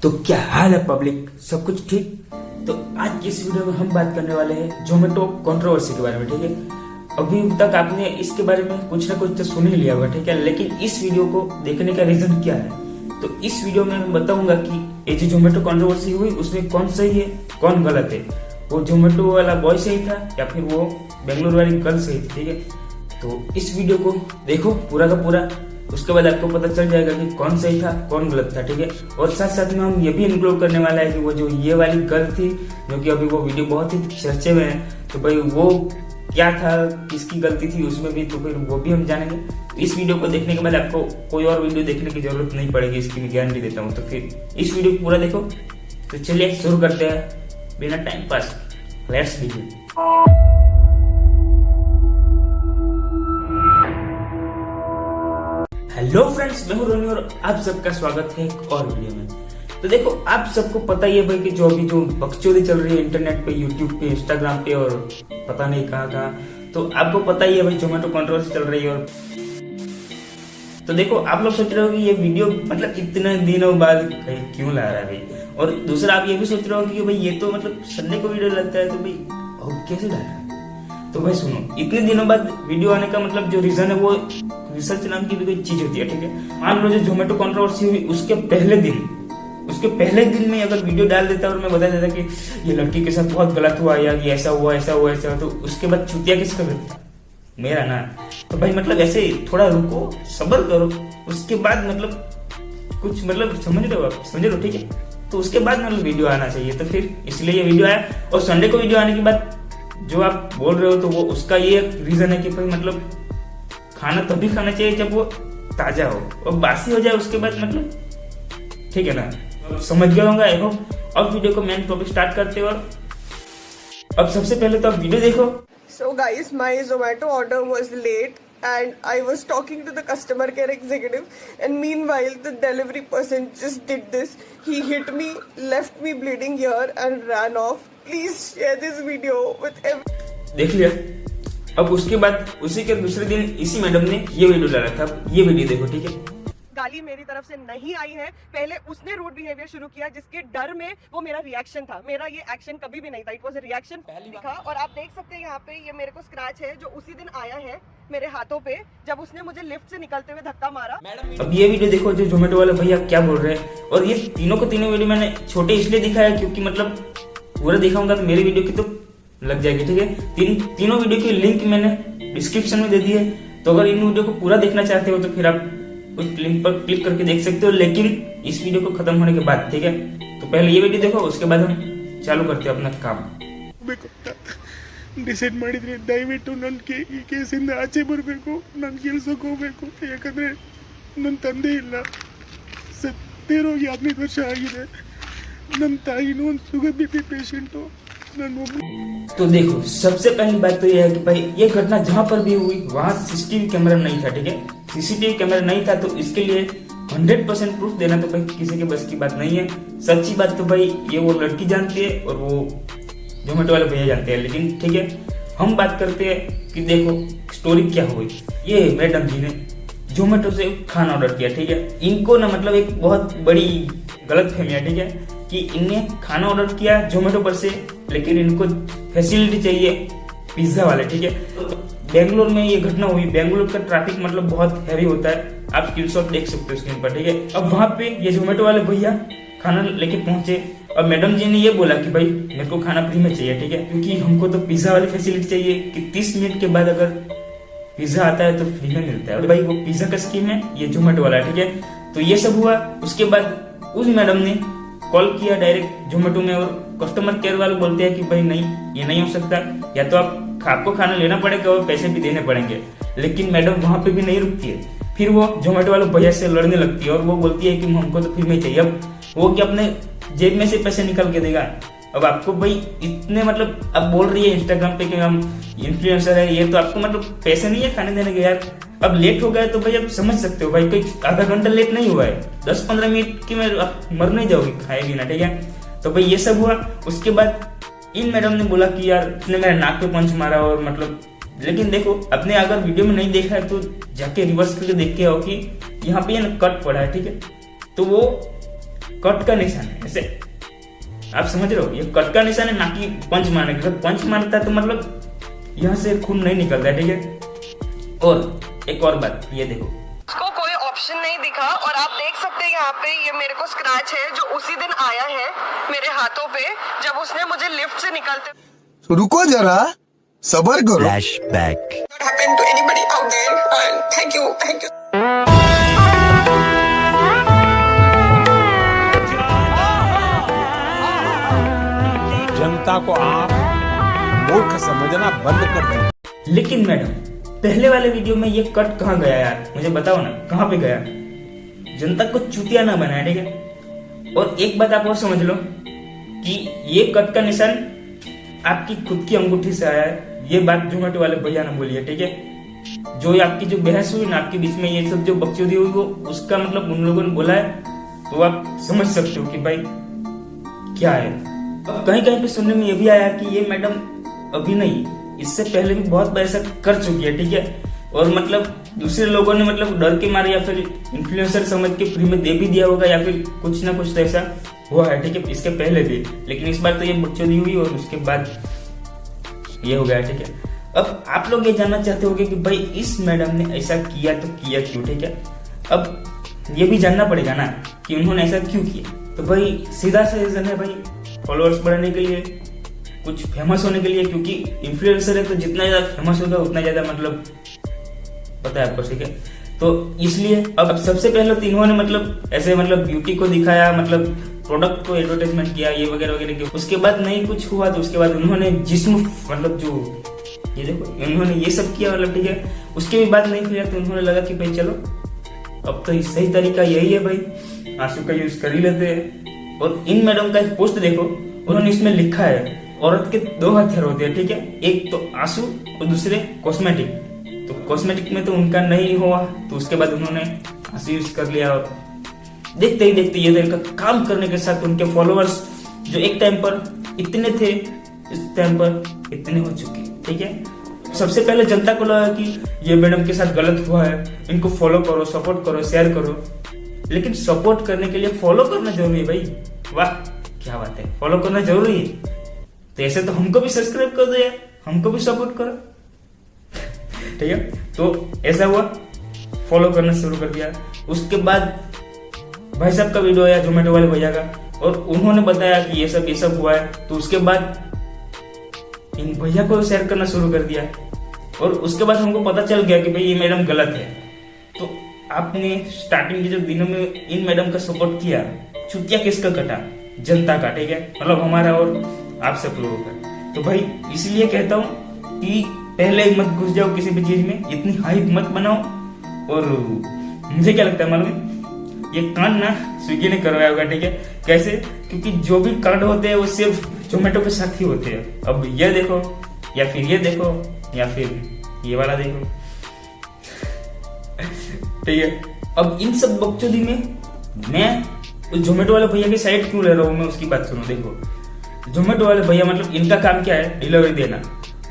तो क्या हाल है पब्लिक, सब कुछ ठीक। तो आज की इस वीडियो में हम बात करने वाले हैं जोमेटो कंट्रोवर्सी के बारे में, ठीक है। अभी तक आपने इसके बारे में कुछ ना कुछ तो सुन ही लिया होगा, ठीक है। लेकिन इस वीडियो को देखने का रीजन क्या है, तो इस वीडियो में मैं बताऊंगा कि ये जो जोमेटो कंट्रोवर्सी हुई उसमें कौन सही है कौन गलत है। वो जोमेटो वाला बॉय सही था या फिर वो बेंगलुरु वाली गर्ल सही थी, ठीक है। तो इस वीडियो को देखो पूरा का पूरा, उसके बाद आपको पता चल जाएगा कि कौन सही था कौन गलत था, ठीक है। और साथ साथ में हम ये भी इंक्लूड करने वाला है कि वो जो ये वाली गर्ल थी जो कि अभी वो वीडियो बहुत ही चर्चे में है, तो भाई वो क्या था, किसकी गलती थी उसमें भी, तो फिर वो भी हम जानेंगे। तो इस वीडियो को देखने के बाद आपको कोई और वीडियो देखने की जरूरत नहीं पड़ेगी, इसकी मैं गारंटी देता हूँ। तो फिर इस वीडियो को पूरा देखो। तो चलिए शुरू करते हैं बिना time pass, let's begin. Hello friends, मैं हूं रोनी और आप सबका स्वागत है एक और वीडियो में। तो देखो, आप सबको पता ही है भाई कि जो अभी जो बकचोदी चल रही है इंटरनेट पे, यूट्यूब पे, इंस्टाग्राम पे और पता नहीं कहाँ, तो आपको पता ही है भाई जोमेटो कंट्रोवर्सी चल रही है। और तो देखो, आप लोग सोच रहे हो कि ये वीडियो मतलब इतने दिनों बाद क्यों ला रहा है भाई। और दूसरा आप ये भी सोच रहे हो कि भाई ये तो मतलब संडे को वीडियो लगता है, तो भाई अब कैसे ला रहा है। तो भाई सुनो, इतने दिनों बाद वीडियो आने का मतलब जो रीजन है वो रिसर्च नाम की भी कोई चीज होती है, ठीक है। मान लो जो जोमेटो कंट्रोवर्सी हुई उसके पहले दिन में अगर वीडियो डाल देता और मैं बता देता कि ये लड़की के साथ बहुत गलत हुआ या ये ऐसा हुआ, तो उसके बाद छुट्टियां किसका करता, मेरा ना। तो भाई मतलब ऐसे थोड़ा रुको, सब्र करो, उसके बाद मतलब कुछ मतलब समझ रहे हो, ठीक है। तो उसके बाद मतलब वीडियो आना चाहिए, तो फिर इसलिए ये वीडियो आया। और संडे को वीडियो आने के बाद जो आप बोल रहे हो, तो वो उसका ये रीजन है कि भाई मतलब खाना तभी खाना चाहिए जब वो ताजा हो, और बासी हो जाए उसके बाद मतलब, ठीक है ना। समझ गया होगा आई होप। अब वीडियो को मेन टॉपिक स्टार्ट करते हैं। और अब सबसे पहले तो आप वीडियो देखो। So guys, my Zomato order was late and I was talking to the customer care executive, and meanwhile the delivery person just did this. He hit me, left me bleeding here and ran off. Please share this video with everyone. देख लिया। अब उसके बाद उसी के दूसरे दिन इसी मैडम ने ये वीडियो डाला था। ये वीडियो देखो, ठीक है। गाली मेरी तरफ से नहीं आई है, पहले उसने रूड बिहेवियर शुरू किया जिसके डर में वो मेरा रिएक्शन था। मेरा ये एक्शन कभी भी नहीं था, इट वाज अ रिएक्शन दिखा। और आप देख सकते हैं यहाँ पे ये मेरे को स्क्रैच है जो उसी दिन आया है मेरे हाथों पे, जब उसने मुझे लिफ्ट से निकलते हुए धक्का मारा। अब ये वीडियो देखो जो जोमेटो वाले भैया क्या बोल रहे हैं। और ये तीनों वीडियो मैंने छोटे इसलिए दिखाया क्योंकि मतलब पूरा दिखाऊंगा तो मेरी वीडियो की तो लग जाएगी, ठीक है। तीनों वीडियो की लिंक मैंने डिस्क्रिप्शन में दे दी है, तो अगर इन वीडियो को पूरा देखना चाहते हो तो फिर आप उस लिंक पर क्लिक करके देख सकते हो, लेकिन इस वीडियो को खत्म होने के बाद, ठीक है। तो पहले ये वीडियो देखो, उसके बाद हम चालू करते हैं अपना काम। ಡಿಸೈಡ್ ಮಾಡಿದ್ರೆ ದಯವಿಟ್ಟು ನನಗೆ ಈ ಕೇಸಿಂದ ಆಚೆ ಬರಬೇಕು, ನಾನು ಕೆಲಸಕ್ಕೆ ಹೋಗಬೇಕು. ಯಾಕಂದರೆ ನನ್ನ ತಂದೆ ಇಲ್ಲ, ಸತ್ತಿರೋಗಿ 15 ವರ್ಷ ಆಗಿದೆ. ನನ್ನ ತಾಯಿನೂ ಒಂದು ಶುಗರ್ BP ಪೇಷೆಂಟು. तो देखो, सबसे पहली बात तो यह है कि भाई ये घटना जहाँ पर भी हुई वहाँ CCTV कैमरा नहीं था, ठीक है। CCTV कैमरा नहीं था, तो इसके लिए 100% प्रूफ देना तो भाई किसी के बस की बात नहीं है। सच्ची बात तो भाई ये वो लड़की जानती है और वो जोमेटो वाले भैया जानते हैं, लेकिन ठीक है, हम बात करते हैं कि देखो स्टोरी क्या हुई। ये मैडम जी ने जोमेटो से खाना ऑर्डर किया, ठीक है। इनको ना मतलब एक बहुत बड़ी गलत फहमी है, ठीक है, कि इनने खाना ऑर्डर किया जोमेटो पर से, लेकिन इनको फैसिलिटी चाहिए पिज्जा वाले, ठीक है। बेंगलोर में ये घटना हुई। बेंगलोर का ट्रैफिक मतलब बहुत हैवी होता है, आप स्क्रीनशॉट देख सकते हो स्क्रीन पर, ठीक है। अब वहां पे ये जोमेटो वाले भैया खाना लेके पहुंचे और मैडम जी ने ये बोला कि भाई मेरे को खाना फ्री में चाहिए, ठीक है, क्योंकि हमको तो पिज्जा वाली फैसिलिटी चाहिए कि 30 मिनट के बाद अगर पिज्जा आता है तो फ्री में मिलता है। और भाई वो पिज्जा का स्कीम है ये जोमेटो वाला, ठीक है। तो ये सब हुआ। उसके बाद उस मैडम ने कॉल किया डायरेक्ट जोमेटो में, और कस्टमर केयर वाले बोलते हैं कि भाई नहीं, ये नहीं हो सकता, या तो आपको खाना लेना पड़ेगा और पैसे भी देने पड़ेंगे। लेकिन मैडम वहां पे भी नहीं रुकती है, फिर वो जोमेटो वाले भैया से लड़ने लगती है और वो बोलती है कि हमको तो फ्री में चाहिए। अब वो क्या अपने जेब में से पैसे निकल के देगा। अब आपको भाई इतने मतलब अब बोल रही है इंस्टाग्राम पे कि हम इन्फ्लुएंसर है, ये तो आपको मतलब पैसे नहीं है खाने देने के यार। अब लेट हो गया तो भाई अब समझ सकते हो भाई, कोई आधा घंटा लेट नहीं हुआ है, 10-15 मिनट की में मर नहीं जाओगी खाएगी ना, ठीक है। तो भाई ये सब हुआ। उसके बाद इन मैडम ने बोला कि यार इसने मेरे नाक पे पंच मारा, और मतलब लेकिन देखो, अपने अगर वीडियो में नहीं देखा है तो जाके रिवर्स करके देख के आओ कि यहाँ पे कट पड़ा है, ठीक है। तो वो कट का निशान है, ऐसे आप समझ रहे हो, ये कट का निशान है, ना कि पंच मारने का। पंच मारता है तो मतलब यहाँ से खून नहीं निकलता है, ठीक है। और एक और बात, ये देखो उसको कोई ऑप्शन नहीं दिखा, और आप देख सकते हैं यहाँ पे ये मेरे को स्क्रैच है जो उसी दिन आया है मेरे हाथों पे, जब उसने मुझे लिफ्ट से निकलते। रुको जरा, सबर करो। Flashback. What happened to anybody out there? And thank you. जनता को आप मूर्ख समझना बंद कर दीजिए। लेकिन मैडम, पहले वाले वीडियो में ये कट कहाँ गया यार, मुझे बताओ ना, कहाँ पे गया? जनता को चूतिया ना बनाए, ठीक है। और एक बात आप और समझ लो कि ये कट का निशान आपकी खुद की अंगूठी से आया है। ये बात जोमेटो वाले भैया ने बोली है, ठीक है। जो आपकी जो बहस हुई ना आपके बीच में, ये सब जो बकचोदी हुई, वो उसका मतलब उन लोगों ने बोला है, तो आप समझ सकते हो कि भाई क्या है। अब कहीं कहीं पे सुनने में ये भी आया कि ये मैडम अभी नहीं, इससे पहले भी बहुत बार ऐसा कर चुकी है, ठीक है। और मतलब दूसरे लोगों ने मतलब डर के मारे या फिर इन्फ्लुएंसर समझ के फ्री में दे भी दिया होगा, या फिर कुछ ना कुछ तो ऐसा हुआ है, ठीक है, इसके पहले भी। लेकिन इस बार तो ये बकचोदी हुई और उसके बाद ये हो गया, ठीक है। अब आप लोग ये जानना चाहते होंगे कि भाई इस मैडम ने ऐसा किया तो किया क्यों, ठीक है। अब ये भी जानना पड़ेगा ना कि उन्होंने ऐसा क्यों किया। तो भाई सीधा सा रीजन है भाई, फॉलोअर्स बढ़ाने के लिए, कुछ फेमस होने के लिए, क्योंकि इन्फ्लुएंसर है तो जितना ज्यादा फेमस होगा उतना ज्यादा मतलब पता है आपको, ठीक है। तो इसलिए अब सबसे पहले तो इन्होंने मतलब ऐसे मतलब ब्यूटी को दिखाया, मतलब प्रोडक्ट को एडवर्टाइजमेंट किया, ये वगैरह वगैरह किया। उसके बाद नहीं कुछ हुआ तो उसके बाद उन्होंने जिस्म मतलब जो ये देखो उन्होंने ये सब किया, मतलब ठीक है। उसके भी बाद नहीं किया तो उन्होंने लगा कि भाई चलो अब तो सही तरीका यही है भाई, आंसू का यूज कर ही लेते हैं। और इन मैडम का एक पोस्ट देखो, उन्होंने इसमें लिखा है औरत के 2 हथियार होते हैं, ठीक है। एक तो आंसू और दूसरे कॉस्मेटिक। तो कॉस्मेटिक में तो उनका नहीं हुआ, तो उसके बाद उन्होंने आंसू यूज कर लिया। और देखते ही देखते ये का काम करने के साथ उनके फॉलोअर्स जो एक टाइम पर इतने थे, इस टाइम पर इतने हो चुके, ठीक है। सबसे पहले जनता को लगा कि ये मैडम के साथ गलत हुआ है, इनको फॉलो करो, सपोर्ट करो, शेयर करो। लेकिन सपोर्ट करने के लिए फॉलो करना जरूरी है भाई। वाह क्या बात है, फॉलो करना जरूरी है। तो ऐसे तो हमको भी सब्सक्राइब कर दो यार, हमको भी सपोर्ट करो, ठीक है। तो ऐसा हुआ, फॉलो करना शुरू कर दिया। उसके बाद भाई साहब का वीडियो आया जोमेटो वाले भैया का, और उन्होंने बताया कि ये सब हुआ है। तो उसके बाद इन भैया को शेयर करना शुरू कर दिया, और उसके बाद हमको पता चल गया कि भाई ये मैडम गलत है। तो आपने स्टार्टिंग के जो दिनों में इन मैडम का सपोर्ट किया, चुतिया किसका कटा? जनता का, ठीक है, मतलब हमारा और आप सब लोगों का। तो भाई इसलिए कहता हूँ कि पहले ही मत घुस जाओ किसी भी चीज में, इतनी हाइप मत बनाओ। और मुझे क्या लगता है मालूम है, ये कांड ना स्विगी ने करवाया होगा, ठीक है। कैसे? क्योंकि जो भी कांड होते हैं वो सिर्फ जोमेटो के साथ ही होते हैं। अब ये देखो या फिर ये देखो या फिर ये वाला देखो, ठीक है। अब इन सब बकचोदी में मैं उस जोमेटो वाले भैया की साइड क्यों ले रहा हूँ, मैं उसकी बात सुनो। देखो जोमेटो वाले भैया मतलब इनका काम क्या है? डिलीवरी देना।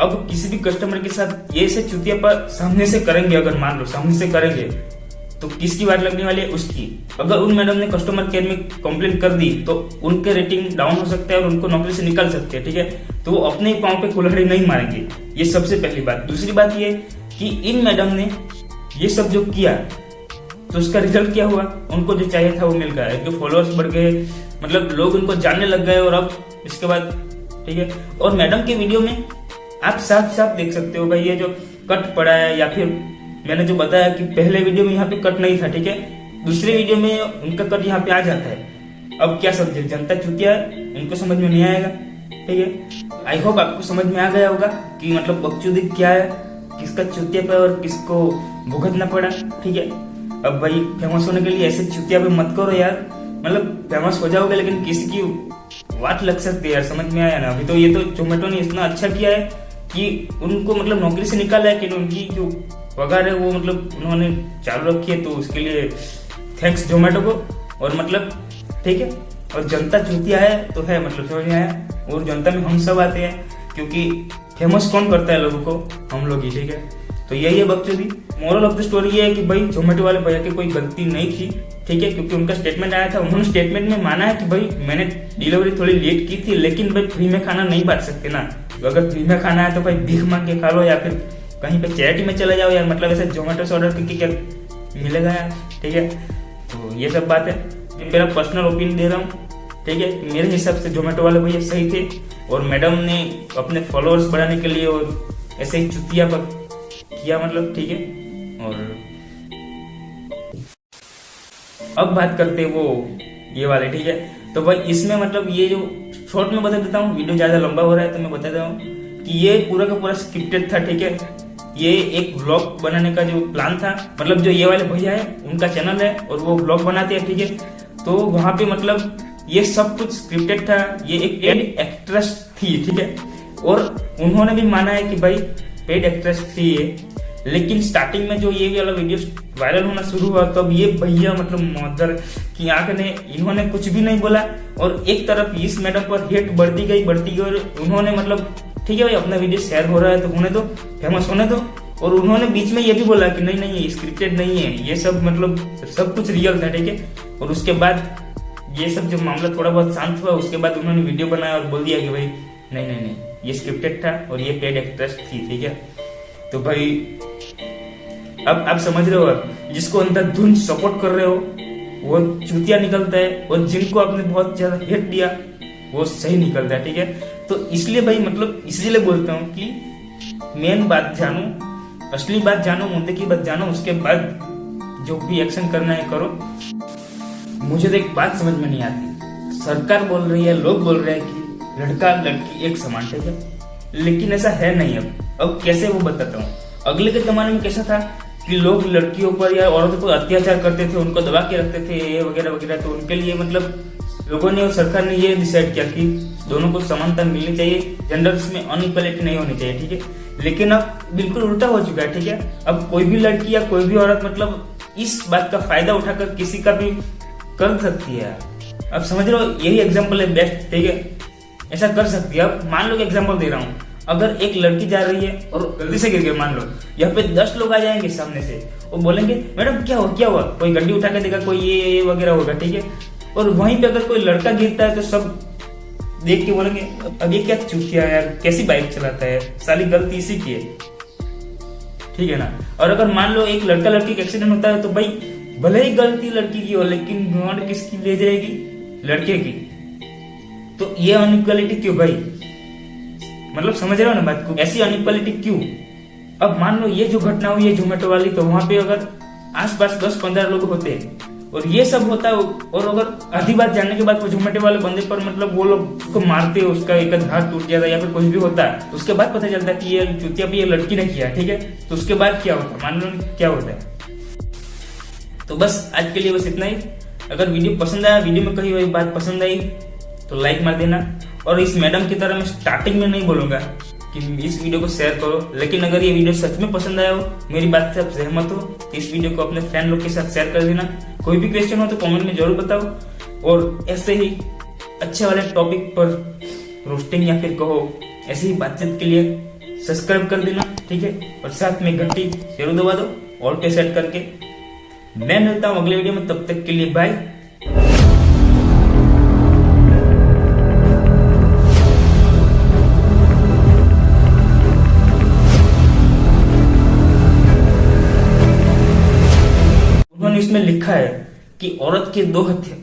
अब किसी भी कस्टमर के साथ ये से चुतिया पर सामने से करेंगे, अगर मान लो सामने से करेंगे तो किसकी बात लगने वाली है? उसकी। अगर उन मैडम ने कस्टमर केयर में कंप्लेंट कर दी तो उनके रेटिंग डाउन हो सकता है और उनको नौकरी से निकाल सकते हैं, ठीक है। तो वो अपने ही पांव पे कुल्हाड़ी नहीं मारेंगे, ये सबसे पहली बात। दूसरी बात ये कि इन मैडम ने ये सब जो किया तो उसका रिजल्ट क्या हुआ? उनको जो चाहिए था वो मिल गया, जो फॉलोअर्स बढ़ गए, मतलब लोग उनको जानने लग गए। और अब इसके बाद, ठीक है। और मैडम के वीडियो में आप साफ साफ देख सकते हो भाई, ये जो कट पड़ा है, या फिर मैंने जो बताया कि पहले वीडियो में यहाँ पे कट नहीं था, ठीक है, दूसरे वीडियो में उनका कट यहाँ पे आ जाता है। अब क्या समझे? जनता चुतिया है, उनको समझ में नहीं आएगा, ठीक है। आई होप आपको समझ में आ गया होगा कि मतलब बकचोदी क्या है, किसका चुतिया पे और किसको भुगतना पड़ा, ठीक है। अब भाई फेमस होने के लिए ऐसे चुतिया पे मत करो यार, मतलब फेमस हो जाओगे लेकिन किसी की वाट लग सकती है यार, समझ में आया ना। अभी तो ये तो जोमेटो ने इतना अच्छा किया है कि उनको मतलब नौकरी से निकाला है, कि उनकी जो पगार है वो मतलब उन्होंने चालू रखी है, तो उसके लिए थैंक्स जोमेटो को। और मतलब ठीक है, और जनता चुतिया है तो है, मतलब समझ में आया। और जनता में हम सब आते हैं, क्योंकि फेमस कौन करता है लोगों को? हम लोग ही, ठीक है। तो यही है बकचोदी। मोरल ऑफ द स्टोरी ये है कि भाई जोमेटो वाले भैया की कोई गलती नहीं थी, ठीक है, क्योंकि उनका स्टेटमेंट आया था, उन्होंने स्टेटमेंट में माना है कि भाई मैंने डिलीवरी थोड़ी लेट की थी, लेकिन भाई फ्री में खाना नहीं बांट सकते ना। अगर फ्री में खाना है तो भाई भीख मांग के खा लो या फिर कहीं पे चैरिटी में चले जाओ यार, मतलब ऐसे जोमेटो से ऑर्डर करके क्या मिलेगा यार, ठीक है। तो ये सब बात है, मेरा पर्सनल ओपिनियन दे रहा हूँ, ठीक है। मेरे हिसाब से जोमेटो वाले भैया सही थे और मैडम ने अपने फॉलोअर्स बढ़ाने के लिए और ऐसे ही चुतिया पर किया, मतलब ठीक है। और अब बात करते हैं वो ये वाले, ठीक है। तो भाई इसमें मतलब ये जो शॉर्ट में बता देता हूँ, वीडियो ज्यादा लंबा हो रहा है तो मैं बता देता हूँ कि ये पूरा का पूरा स्क्रिप्टेड था, ठीक है। ये एक व्लॉग बनाने का जो प्लान था, मतलब जो ये वाले भैया है उनका चैनल है और वो व्लॉग बनाते हैं, ठीक है। तो वहां पे मतलब ये सब कुछ स्क्रिप्टेड था, ये एक पेड एक्ट्रेस थी, ठीक है। और उन्होंने भी माना है कि भाई पेड एक्ट्रेस थी ये, लेकिन स्टार्टिंग में जो ये वाला वीडियो वायरल होना शुरू हुआ तब ये भैया मतलब मदर की आंख ने, इन्होंने कुछ भी नहीं बोला और एक तरफ इस मैडम पर हेट बढ़ती गई और उन्होंने मतलब ठीक है भाई अपना वीडियो शेयर हो रहा है तो होने दो, फेमस होने दो। और उन्होंने बीच में ये भी बोला कि नहीं नहीं ये स्क्रिप्टेड नहीं है, ये सब मतलब सब कुछ रियल था, ठीक है। और उसके बाद ये सब जो मामला थोड़ा बहुत शांत हुआ, उसके बाद उन्होंने वीडियो बनाया और बोल दिया कि भाई नहीं नहीं नहीं ये स्क्रिप्टेड था और ये पेड एक्ट्रेस थी, ठीक है। तो भाई अब आप समझ रहे हो, आप जिसको अंधाधुंध सपोर्ट कर रहे हो वो चूतिया निकलता है और जिनको आपने बहुत ज्यादा हेट दिया वो सही निकलता है, ठीक है। तो इसलिए भाई मतलब इसलिए बोलता हूँ कि मेन बात जानो, असली बात जानो, मुद्दे की बात जानो, उसके बाद जो भी एक्शन करना है करो। मुझे तो एक बात समझ में नहीं आती, सरकार बोल रही है, लोग बोल रहे हैं कि लड़का लड़की एक समान, ठीक है, लेकिन ऐसा है नहीं। अब कैसे वो बताता हूँ। अगले के जमाने में कैसा था कि लोग लड़कियों पर या औरतों पर अत्याचार करते थे, उनको दबा के रखते थे, ये वगैरह वगैरह। तो उनके लिए मतलब लोगों ने और सरकार ने ये डिसाइड किया कि दोनों को समानता मिलनी चाहिए, जेंडर्स में अनइक्वालिटी नहीं होनी चाहिए, ठीक है। लेकिन अब बिल्कुल उल्टा हो चुका है, ठीक है। अब कोई भी लड़की या कोई भी औरत मतलब इस बात का फायदा उठाकर किसी का भी कर सकती है। अब समझ लो यही एग्जाम्पल है बेस्ट, ठीक है, ऐसा कर सकती है। अब मान लो कि एग्जाम्पल दे रहा हूँ, अगर एक लड़की जा रही है और गलती से गिर गई, मान लो यहाँ पे 10 लोग आ जाएंगे सामने से, वो बोलेंगे मैडम क्या हुआ, कोई गड्डी उठा के देगा, कोई ये वगैरह होगा, ठीक है। और वहीं पे अगर कोई लड़का गिरता है तो सब देख के बोलेंगे अब ये क्या चूतिया यार, कैसी बाइक चलाता है, साली गलती इसी की है, ठीक है ना। और अगर मान लो एक लड़का लड़की का एक्सीडेंट होता है तो भाई भले ही गलती लड़की की हो, लेकिन गॉड किसकी ले जाएगी, लड़के की। तो ये अनइक्वालिटी क्यों भाई, मतलब समझ रहे हो ना बात को, ऐसी अनइक्वालिटी क्यों। अब मान लो ये जो घटना हुई है जोमेटो वाली, तो वहां पे अगर आसपास 10-15 लोग होते और ये सब होता, और अगर आधी बात जानने के बाद वो जोमेटो वाले बंदे पर मतलब वो लोग उसको मारते, उसका एक हाथ टूट जाता या फिर कुछ भी होता, तो उसके बाद पता चलता कि ये चूतिया भी ये लड़की ने किया, ठीक है। तो उसके बाद क्या होता, मान लो क्या होता है। तो बस आज के लिए बस इतना ही। अगर वीडियो पसंद आया, वीडियो में कही हुई बात पसंद आई तो लाइक मार देना। और इस मैडम की तरह मैं स्टार्टिंग में नहीं बोलूंगा कि इस वीडियो को शेयर करो, लेकिन अगर ये वीडियो सच में पसंद आया हो, मेरी बात से आप सहमत हो, तो इस वीडियो को अपने फ्रेंड लोग के साथ शेयर कर देना। कोई भी क्वेश्चन हो तो कमेंट में जरूर बताओ। और ऐसे ही अच्छे वाले टॉपिक पर रोस्टिंग या फिर कहो ऐसे ही बातचीत के लिए सब्सक्राइब कर देना, ठीक है। और साथ में घंटी जरूर दबा दो ऑल पे सेट करके। मैं मिलता हूँ अगले वीडियो में, तब तक के लिए बाय। उन्होंने इसमें लिखा है कि औरत के 2 हत्या